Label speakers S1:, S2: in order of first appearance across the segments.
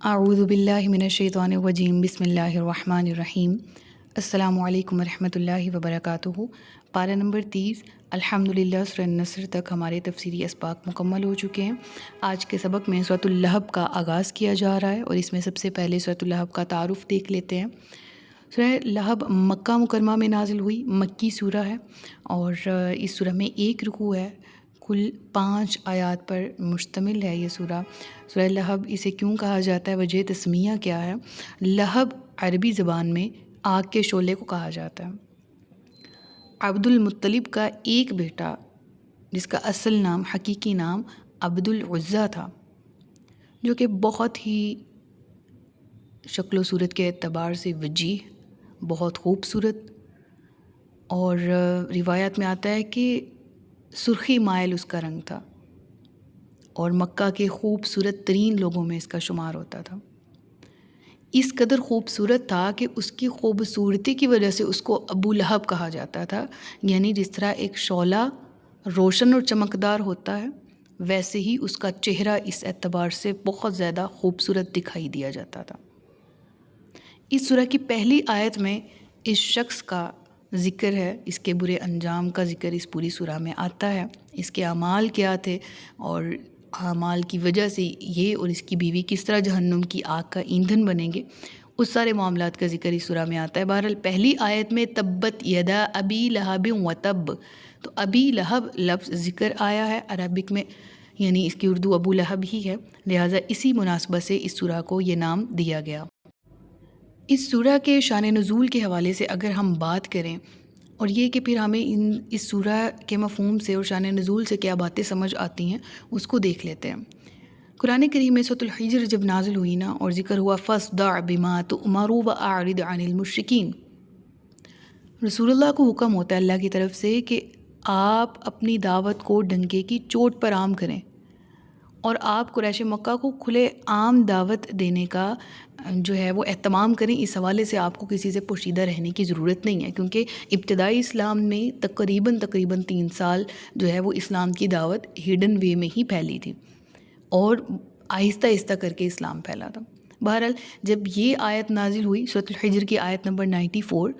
S1: اعوذ باللہ من الشیطان الرجیم بسم اللہ الرحمن الرحیم السلام علیکم ورحمۃ اللہ وبرکاتہ۔ پارہ نمبر 30 الحمدللہ سورہ النصر تک ہمارے تفسیری اسباق مکمل ہو چکے ہیں۔ آج کے سبق میں سورۃ اللہب کا آغاز کیا جا رہا ہے اور اس میں سب سے پہلے سورۃ اللہب کا تعارف دیکھ لیتے ہیں۔ سورہ لہب مکہ مکرمہ میں نازل ہوئی، مکی سورہ ہے اور اس سورہ میں ایک رکوع ہے۔ کل 5 آیات پر مشتمل ہے یہ سورہ۔ سورہ لہب اسے کیوں کہا جاتا ہے، وجہ تسمیہ کیا ہے؟ لہب عربی زبان میں آگ کے شعلے کو کہا جاتا ہے۔ عبد المطلب کا ایک بیٹا جس کا اصل نام، حقیقی نام عبد العزیٰ تھا، جو کہ بہت ہی شکل و صورت کے اعتبار سے وجیح، بہت خوبصورت، اور روایت میں آتا ہے کہ سرخی مائل اس کا رنگ تھا اور مکہ کے خوبصورت ترین لوگوں میں اس کا شمار ہوتا تھا۔ اس قدر خوبصورت تھا کہ اس کی خوبصورتی کی وجہ سے اس کو ابو لہب کہا جاتا تھا، یعنی جس طرح ایک شعلہ روشن اور چمکدار ہوتا ہے ویسے ہی اس کا چہرہ اس اعتبار سے بہت زیادہ خوبصورت دکھائی دیا جاتا تھا۔ اس سورہ کی پہلی آیت میں اس شخص کا ذکر ہے، اس کے برے انجام کا ذکر اس پوری سورہ میں آتا ہے، اس کے اعمال کیا تھے اور اعمال کی وجہ سے یہ اور اس کی بیوی کس طرح جہنم کی آگ کا ایندھن بنیں گے، اس سارے معاملات کا ذکر اس سورہ میں آتا ہے۔ بہرحال پہلی آیت میں تبت یدا ابی لہب و تب، تو ابی لہب لفظ ذکر آیا ہے عربک میں، یعنی اس کی اردو ابو لہب ہی ہے، لہٰذا اسی مناسبت سے اس سورہ کو یہ نام دیا گیا۔ اس سورہ کے شان نزول کے حوالے سے اگر ہم بات کریں، اور یہ کہ پھر ہمیں اس سورہ کے مفہوم سے اور شان نزول سے کیا باتیں سمجھ آتی ہیں، اس کو دیکھ لیتے ہیں۔ قرآن کریم میں سورۃ الحجر جب نازل ہوئی نا اور ذکر ہوا فاصدع بما تؤمر واعرض عن المشرکین، رسول اللہ کو حکم ہوتا ہے اللہ کی طرف سے کہ آپ اپنی دعوت کو ڈنکے کی چوٹ پر عام کریں اور آپ قریش مکہ کو کھلے عام دعوت دینے کا جو ہے وہ اہتمام کریں۔ اس حوالے سے آپ کو کسی سے پوشیدہ رہنے کی ضرورت نہیں ہے، کیونکہ ابتدائی اسلام میں تقریباً 3 سال جو ہے وہ اسلام کی دعوت ہڈن وے میں ہی پھیلی تھی اور آہستہ آہستہ کر کے اسلام پھیلا تھا۔ بہرحال جب یہ آیت نازل ہوئی سورۃ الحجر کی آیت نمبر 94،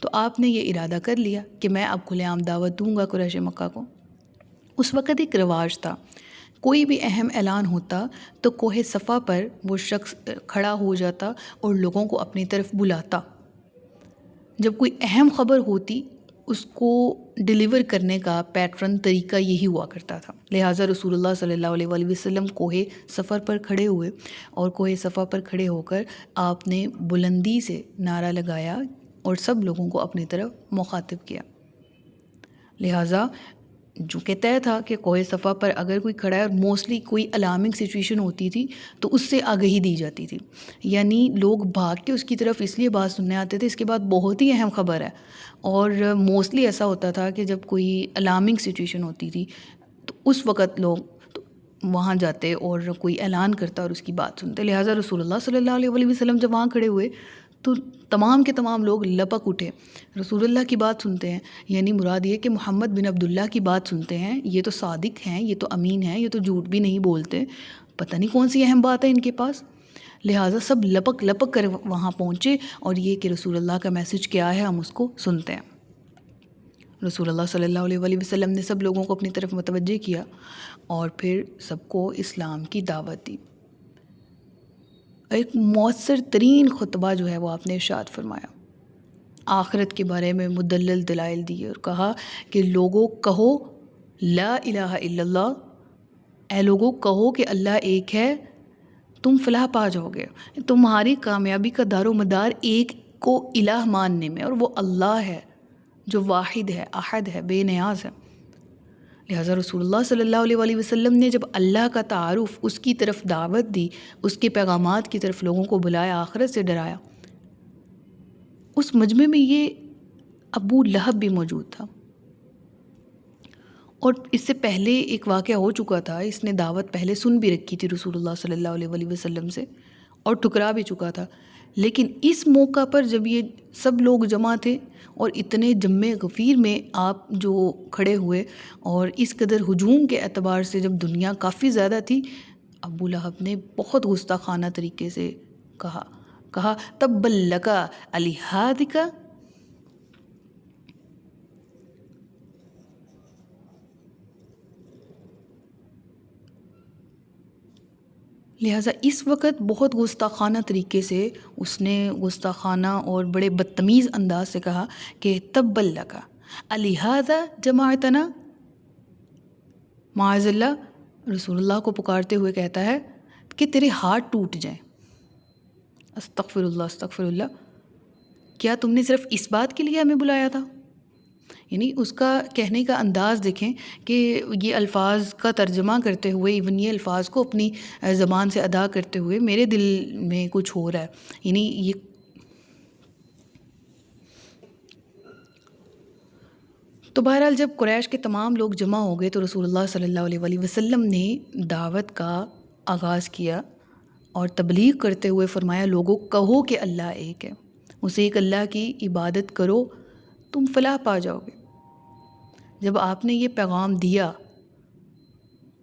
S1: تو آپ نے یہ ارادہ کر لیا کہ میں اب کھلے عام دعوت دوں گا قریش مکہ کو۔ اس وقت ایک رواج تھا، کوئی بھی اہم اعلان ہوتا تو کوہ صفا پر وہ شخص کھڑا ہو جاتا اور لوگوں کو اپنی طرف بلاتا۔ جب کوئی اہم خبر ہوتی اس کو ڈیلیور کرنے کا پیٹرن طریقہ یہی ہوا کرتا تھا، لہٰذا رسول اللہ صلی اللہ علیہ وآلہ وسلم کوہ صفا پر کھڑے ہوئے اور کوہ صفا پر کھڑے ہو کر آپ نے بلندی سے نعرہ لگایا اور سب لوگوں کو اپنی طرف مخاطب کیا۔ لہٰذا جو کہ طے تھا کہ کوہ صفا پر اگر کوئی کھڑا ہے اور موسٹلی کوئی الارمنگ سچویشن ہوتی تھی تو اس سے آگہی دی جاتی تھی، یعنی لوگ بھاگ کے اس کی طرف اس لیے بات سننے آتے تھے، اس کے بعد بہت ہی اہم خبر ہے۔ اور موسٹلی ایسا ہوتا تھا کہ جب کوئی الارمنگ سچویشن ہوتی تھی تو اس وقت لوگ وہاں جاتے اور کوئی اعلان کرتا اور اس کی بات سنتے۔ لہٰذا رسول اللہ صلی اللہ علیہ وآلہ وسلم جب وہاں کھڑے ہوئے تو تمام کے تمام لوگ لپک اٹھے، رسول اللہ کی بات سنتے ہیں، یعنی مراد یہ کہ محمد بن عبداللہ کی بات سنتے ہیں، یہ تو صادق ہیں، یہ تو امین ہیں، یہ تو جھوٹ بھی نہیں بولتے، پتہ نہیں کون سی اہم بات ہے ان کے پاس۔ لہٰذا سب لپک لپک کر وہاں پہنچے اور یہ کہ رسول اللہ کا میسج کیا ہے ہم اس کو سنتے ہیں۔ رسول اللہ صلی اللہ علیہ وآلہ وسلم نے سب لوگوں کو اپنی طرف متوجہ کیا اور پھر سب کو اسلام کی دعوت دی۔ ایک مؤثر ترین خطبہ جو ہے وہ آپ نے ارشاد فرمایا، آخرت کے بارے میں مدلل دلائل دیے اور کہا کہ لوگوں کہو لا الہ الا اللہ، اے لوگوں کہو کہ اللہ ایک ہے، تم فلاح پا جاؤ گے۔ تمہاری کامیابی کا دار و مدار ایک کو الہ ماننے میں، اور وہ اللہ ہے جو واحد ہے، احد ہے، بے نیاز ہے۔ لہٰذا رسول اللہ صلی اللہ علیہ وآلہ وسلم نے جب اللہ کا تعارف، اس کی طرف دعوت دی، اس کے پیغامات کی طرف لوگوں کو بلایا، آخرت سے ڈرایا، اس مجمع میں یہ ابو لہب بھی موجود تھا۔ اور اس سے پہلے ایک واقعہ ہو چکا تھا، اس نے دعوت پہلے سن بھی رکھی تھی رسول اللہ صلی اللہ علیہ وآلہ وسلم سے اور ٹھکرا بھی چکا تھا، لیکن اس موقع پر جب یہ سب لوگ جمع تھے اور اتنے جمع غفیر میں آپ جو کھڑے ہوئے اور اس قدر ہجوم کے اعتبار سے جب دنیا کافی زیادہ تھی، ابو لہب نے بہت گستاخانہ طریقے سے کہا تب لکا الہادکا، لہٰذا اس وقت بہت گستاخانہ طریقے سے اس نے گستاخانہ اور بڑے بدتمیز انداز سے کہا کہ تب لکا الہذا جماعتنا، معاذ اللہ رسول اللہ کو پکارتے ہوئے کہتا ہے کہ تیرے ہاتھ ٹوٹ جائیں، استغفر اللہ استغفر اللہ، کیا تم نے صرف اس بات کے لیے ہمیں بلایا تھا؟ یعنی اس کا کہنے کا انداز دیکھیں کہ یہ الفاظ کا ترجمہ کرتے ہوئے، ایون یہ الفاظ کو اپنی زبان سے ادا کرتے ہوئے میرے دل میں کچھ ہو رہا ہے. یعنی یہ تو بہرحال جب قریش کے تمام لوگ جمع ہو گئے تو رسول اللہ صلی اللہ علیہ وآلہ وسلم نے دعوت کا آغاز کیا اور تبلیغ کرتے ہوئے فرمایا، لوگوں کہو کہ اللہ ایک ہے، اسے ایک اللہ کی عبادت کرو، تم فلاح پا جاؤ گے. جب آپ نے یہ پیغام دیا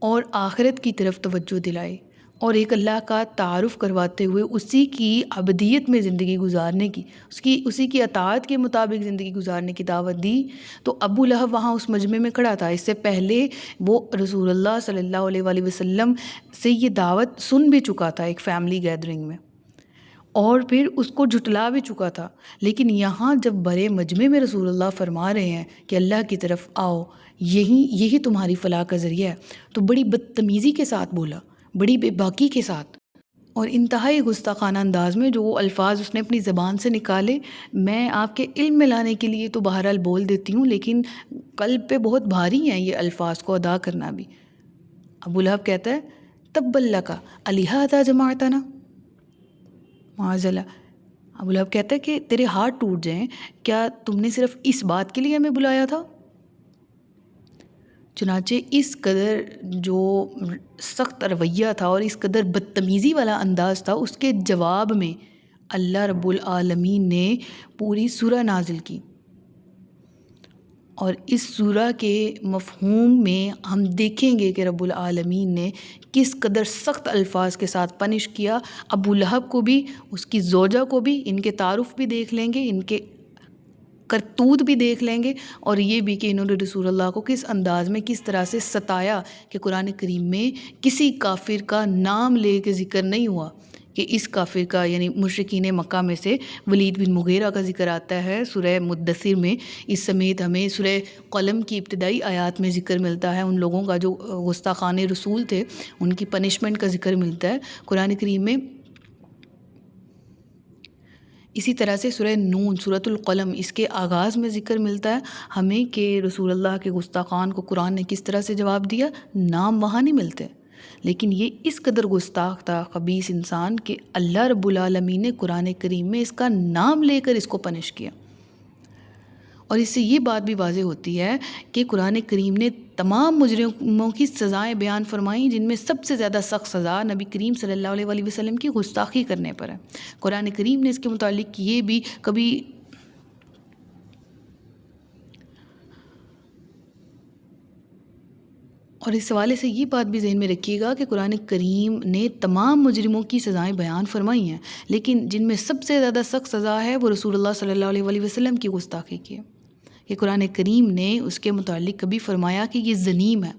S1: اور آخرت کی طرف توجہ دلائی اور ایک اللہ کا تعارف کرواتے ہوئے اسی کی عبدیت میں زندگی گزارنے کی، اسی کی اطاعت کے مطابق زندگی گزارنے کی دعوت دی، تو ابو لہب وہاں اس مجمع میں کھڑا تھا. اس سے پہلے وہ رسول اللہ صلی اللہ علیہ وآلہ وسلم سے یہ دعوت سن بھی چکا تھا ایک فیملی گیدرنگ میں، اور پھر اس کو جھٹلا بھی چکا تھا. لیکن یہاں جب بڑے مجمع میں رسول اللہ فرما رہے ہیں کہ اللہ کی طرف آؤ، یہی تمہاری فلاح کا ذریعہ ہے، تو بڑی بدتمیزی کے ساتھ بولا، بڑی بے باکی کے ساتھ اور انتہائی گستاخانہ انداز میں. جو وہ الفاظ اس نے اپنی زبان سے نکالے، میں آپ کے علم میں لانے کے لیے تو بہرحال بول دیتی ہوں، لیکن قلب پہ بہت بھاری ہیں یہ الفاظ کو ادا کرنا بھی. ابو لہب کہتا ہے تبا لک الہذا جمعتنا، معاذ اللہ. ابو لہب کہتا ہے کہ تیرے ہاتھ ٹوٹ جائیں، کیا تم نے صرف اس بات کے لیے ہمیں بلایا تھا؟ چنانچہ اس قدر جو سخت رویہ تھا اور اس قدر بدتمیزی والا انداز تھا، اس کے جواب میں اللہ رب العالمین نے پوری سورہ نازل کی. اور اس سورہ کے مفہوم میں ہم دیکھیں گے کہ رب العالمین نے کس قدر سخت الفاظ کے ساتھ پنش کیا. ابو لہب کو بھی، اس کی زوجہ کو بھی، ان کے تعارف بھی دیکھ لیں گے، ان کے کرتوت بھی دیکھ لیں گے، اور یہ بھی کہ انہوں نے رسول اللہ کو کس انداز میں کس طرح سے ستایا کہ قرآن کریم میں کسی کافر کا نام لے کے ذکر نہیں ہوا کہ اس کافر کا، یعنی مشرکین مکہ میں سے ولید بن مغیرہ کا ذکر آتا ہے سورہ مدثر میں. اس سمیت ہمیں سورہ قلم کی ابتدائی آیات میں ذکر ملتا ہے، ان لوگوں کا جو گستاخان رسول تھے ان کی پنشمنٹ کا ذکر ملتا ہے قرآن کریم میں. اسی طرح سے سورہ نون، سورۃ القلم، اس کے آغاز میں ذکر ملتا ہے ہمیں کہ رسول اللہ کے گستاخان کو قرآن نے کس طرح سے جواب دیا. نام وہاں نہیں ملتے، لیکن یہ اس قدر گستاخ تھا، خبیث انسان، کہ اللہ رب العالمین نے قرآن کریم میں اس کا نام لے کر اس کو پنش کیا. اور اس سے یہ بات بھی واضح ہوتی ہے کہ قرآن کریم نے تمام مجرموں کی سزائیں بیان فرمائیں، جن میں سب سے زیادہ سخت سزا نبی کریم صلی اللہ علیہ وآلہ وسلم کی گستاخی کرنے پر ہے. قرآن کریم نے اس کے متعلق یہ بھی کبھی اور اس حوالے سے یہ بات بھی ذہن میں رکھیے گا کہ قرآن کریم نے تمام مجرموں کی سزائیں بیان فرمائی ہیں، لیکن جن میں سب سے زیادہ سخت سزا ہے وہ رسول اللہ صلی اللہ علیہ وآلہ وسلم کی گستاخی کی ہے. کہ قرآن کریم نے اس کے متعلق کبھی فرمایا کہ یہ ظلیم ہے.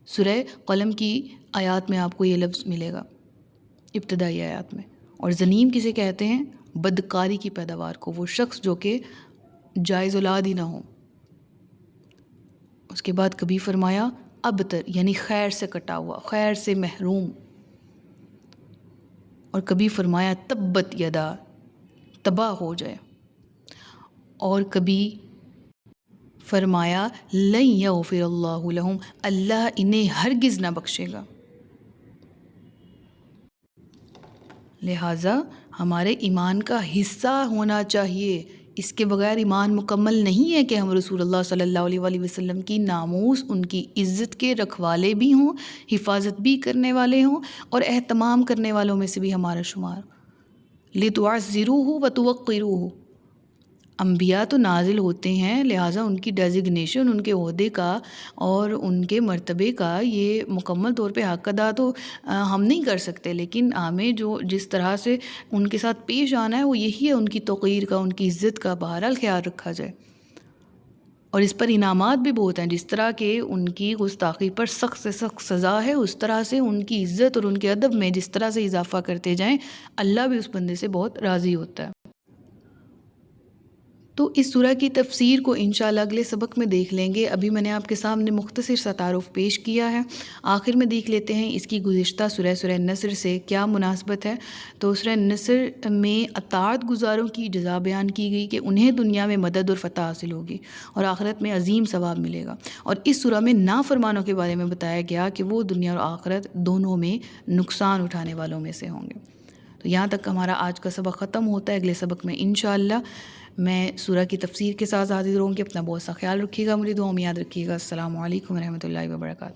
S1: سورہ قلم کی آیات میں آپ کو یہ لفظ ملے گا، ابتدائی آیات میں. اور ظلیم کسے کہتے ہیں؟ بدکاری کی پیداوار کو، وہ شخص جو کہ جائز اولاد ہی نہ ہو. اس کے بعد کبھی فرمایا ابتر، یعنی خیر سے کٹا ہوا، خیر سے محروم. اور کبھی فرمایا تبت یدا، تباہ ہو جائے. اور کبھی فرمایا لن یغفر اللہ لہم، اللہ انہیں ہرگز نہ بخشے گا. لہٰذا ہمارے ایمان کا حصہ ہونا چاہیے، اس کے بغیر ایمان مکمل نہیں ہے کہ ہم رسول اللہ صلی اللہ علیہ وآلہ وسلم کی ناموس، ان کی عزت کے رکھوالے بھی ہوں، حفاظت بھی کرنے والے ہوں، اور اہتمام کرنے والوں میں سے بھی ہمارا شمار. لِتُعَزِّرُوهُ وَتُوَقِّرُوهُ، انبیاء تو نازل ہوتے ہیں، لہٰذا ان کی ڈیزگنیشن، ان کے عہدے کا اور ان کے مرتبے کا یہ مکمل طور پہ حق ادا تو ہم نہیں کر سکتے، لیکن ہمیں جو جس طرح سے ان کے ساتھ پیش آنا ہے وہ یہی ہے، ان کی توقیر کا، ان کی عزت کا بہرحال خیال رکھا جائے۔ اور اس پر انعامات بھی بہت ہیں، جس طرح کہ ان کی گستاخی پر سخت سے سخت سزا ہے، اس طرح سے ان کی عزت اور ان کے ادب میں جس طرح سے اضافہ کرتے جائیں، اللہ بھی اس بندے سے بہت راضی ہوتا ہے۔ تو اس سورہ کی تفسیر کو انشاءاللہ اگلے سبق میں دیکھ لیں گے۔ ابھی میں نے آپ کے سامنے مختصر سا تعارف پیش کیا ہے، آخر میں دیکھ لیتے ہیں اس کی گزشتہ سورہ نصر سے کیا مناسبت ہے۔ تو سورہ نصر میں اطاعت گزاروں کی جزا بیان کی گئی کہ انہیں دنیا میں مدد اور فتح حاصل ہوگی اور آخرت میں عظیم ثواب ملے گا، اور اس سورہ میں نافرمانوں کے بارے میں بتایا گیا کہ وہ دنیا اور آخرت دونوں میں نقصان اٹھانے والوں میں سے ہوں گے۔ تو یہاں تک ہمارا آج کا سبق ختم ہوتا ہے۔ اگلے سبق میں انشاءاللہ میں سورہ کی تفسیر کے ساتھ حاضر ہوں گی۔ اپنا بہت سا خیال رکھیے گا، میری دعاؤں میں یاد رکھیے گا۔ السلام علیکم ورحمۃ اللہ وبرکاتہ۔